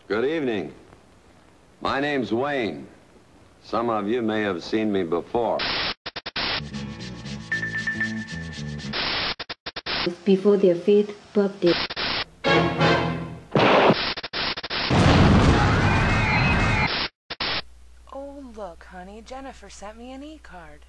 Good evening. My name's Wayne. Some of you may have seen me before. Before their 5th birthday. Oh, look, honey, Jennifer sent me an e-card.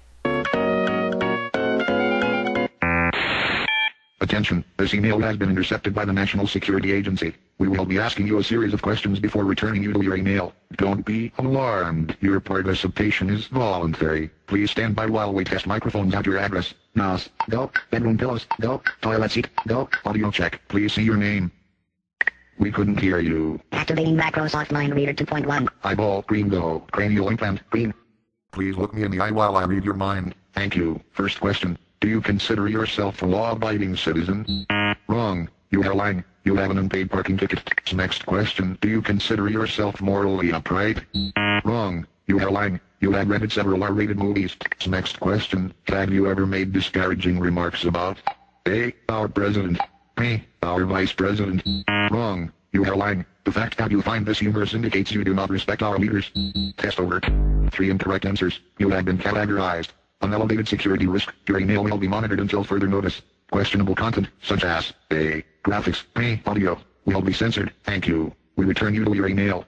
Attention, this email has been intercepted by the National Security Agency. We will be asking you a series of questions before returning you to your email. Don't be alarmed. Your participation is voluntary. Please stand by while we test microphones at your address. NOS, go. Bedroom pillows, go. Toilet seat, go. Audio check. Please see your name. We couldn't hear you. Activating Microsoft Mind Reader 2.1. Eyeball, green go. Cranial implant, green. Please look me in the eye while I read your mind. Thank you. First question. Do you consider yourself a law-abiding citizen? Wrong. You are lying. You have an unpaid parking ticket. Next question. Do you consider yourself morally upright? Wrong. You are lying. You have rented several R-rated movies. Next question. Have you ever made disparaging remarks about A, our president, B, our vice president? Wrong. You are lying. The fact that you find this humorous indicates you do not respect our leaders. Test over. 3 incorrect answers. You have been categorized. An elevated security risk. Your email will be monitored until further notice. Questionable content, such as A, graphics, B, audio, will be censored. Thank you. We return you to your email.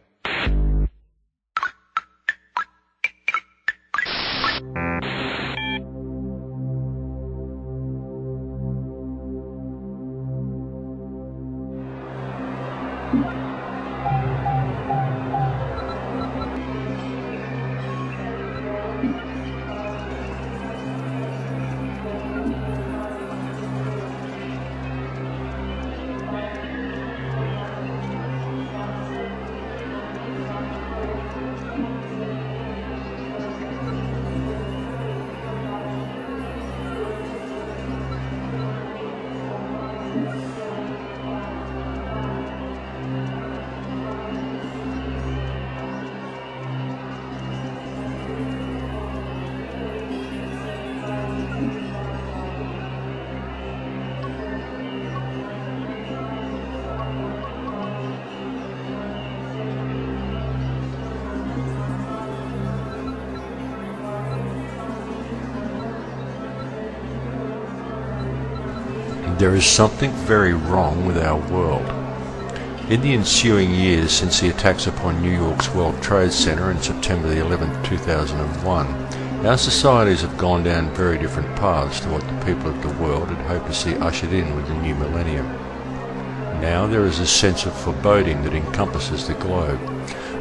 There is something very wrong with our world. In the ensuing years since the attacks upon New York's World Trade Center on September the 11th, 2001, our societies have gone down very different paths to what the people of the world had hoped to see ushered in with the new millennium. Now there is a sense of foreboding that encompasses the globe,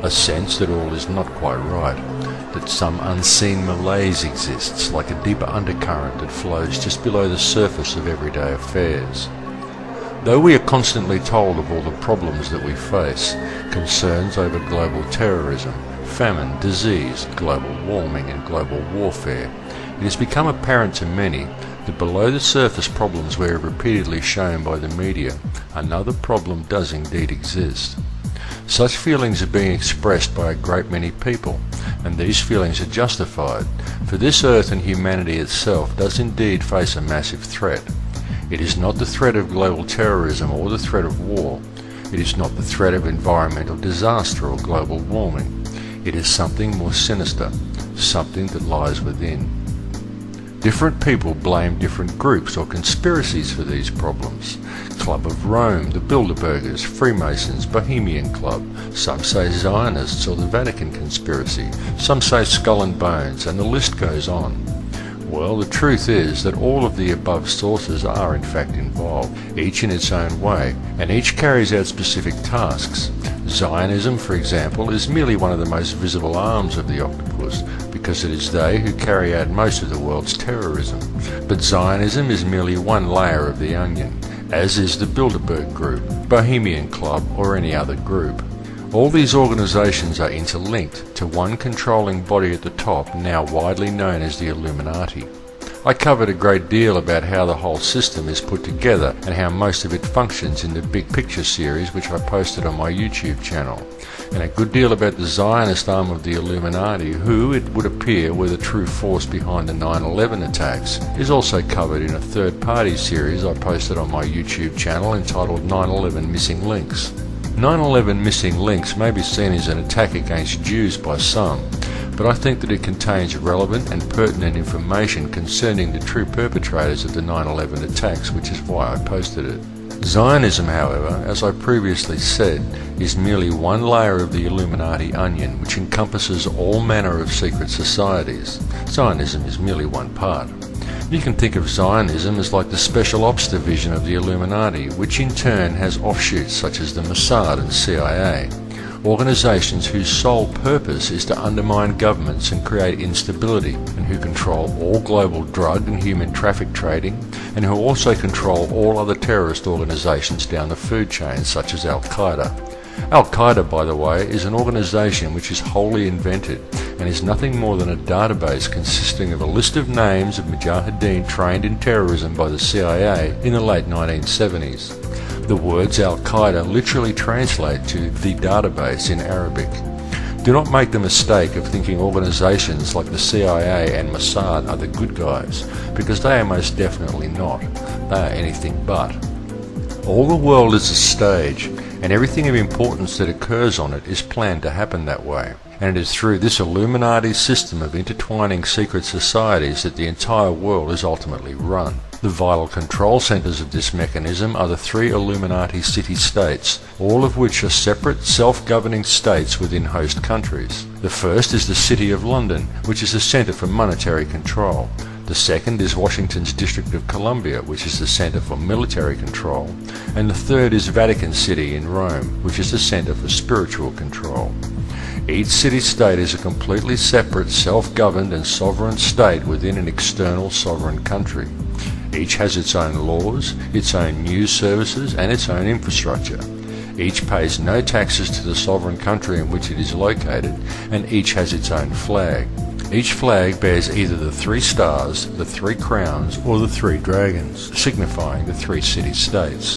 a sense that all is not quite right, that some unseen malaise exists like a deeper undercurrent that flows just below the surface of everyday affairs. Though we are constantly told of all the problems that we face, concerns over global terrorism, famine, disease, global warming and global warfare, it has become apparent to many that below the surface problems we are repeatedly shown by the media, another problem does indeed exist. Such feelings are being expressed by a great many people, and these feelings are justified, for this earth and humanity itself does indeed face a massive threat. It is not the threat of global terrorism or the threat of war. It is not the threat of environmental disaster or global warming. It is something more sinister, something that lies within. Different people blame different groups or conspiracies for these problems. Club of Rome, the Bilderbergers, Freemasons, Bohemian Club. Some say Zionists or the Vatican conspiracy. Some say Skull and Bones, and the list goes on. Well, the truth is that all of the above sources are in fact involved, each in its own way, and each carries out specific tasks. Zionism, for example, is merely one of the most visible arms of the octopus, because it is they who carry out most of the world's terrorism. But Zionism is merely one layer of the onion, as is the Bilderberg Group, Bohemian Club, or any other group. All these organisations are interlinked to one controlling body at the top, now widely known as the Illuminati. I covered a great deal about how the whole system is put together and how most of it functions in the Big Picture series which I posted on my YouTube channel, and a good deal about the Zionist arm of the Illuminati, who, it would appear, were the true force behind the 9/11 attacks, is also covered in a third-party series I posted on my YouTube channel entitled 9/11 Missing Links. 9/11 missing links may be seen as an attack against Jews by some, but I think that it contains relevant and pertinent information concerning the true perpetrators of the 9/11 attacks, which is why I posted it. Zionism, however, as I previously said, is merely one layer of the Illuminati onion, which encompasses all manner of secret societies. Zionism is merely one part. You can think of Zionism as like the Special Ops division of the Illuminati, which in turn has offshoots such as the Mossad and CIA. Organizations whose sole purpose is to undermine governments and create instability, and who control all global drug and human traffic trading, and who also control all other terrorist organizations down the food chain, such as Al-Qaeda. Al-Qaeda, by the way, is an organization which is wholly invented and is nothing more than a database consisting of a list of names of mujahideen trained in terrorism by the CIA in the late 1970s. The words Al-Qaeda literally translate to the database in Arabic. Do not make the mistake of thinking organizations like the CIA and Mossad are the good guys, because they are most definitely not. They are anything but. All the world is a stage, and everything of importance that occurs on it is planned to happen that way. And it is through this Illuminati system of intertwining secret societies that the entire world is ultimately run. The vital control centres of this mechanism are the three Illuminati city-states, all of which are separate, self-governing states within host countries. The first is the City of London, which is the centre for monetary control. The second is Washington's District of Columbia, which is the centre for military control. And the third is Vatican City in Rome, which is the centre for spiritual control. Each city-state is a completely separate, self-governed and sovereign state within an external sovereign country. Each has its own laws, its own news services and its own infrastructure. Each pays no taxes to the sovereign country in which it is located, and each has its own flag. Each flag bears either the 3 stars, the 3 crowns or the 3 dragons, signifying the 3 city-states.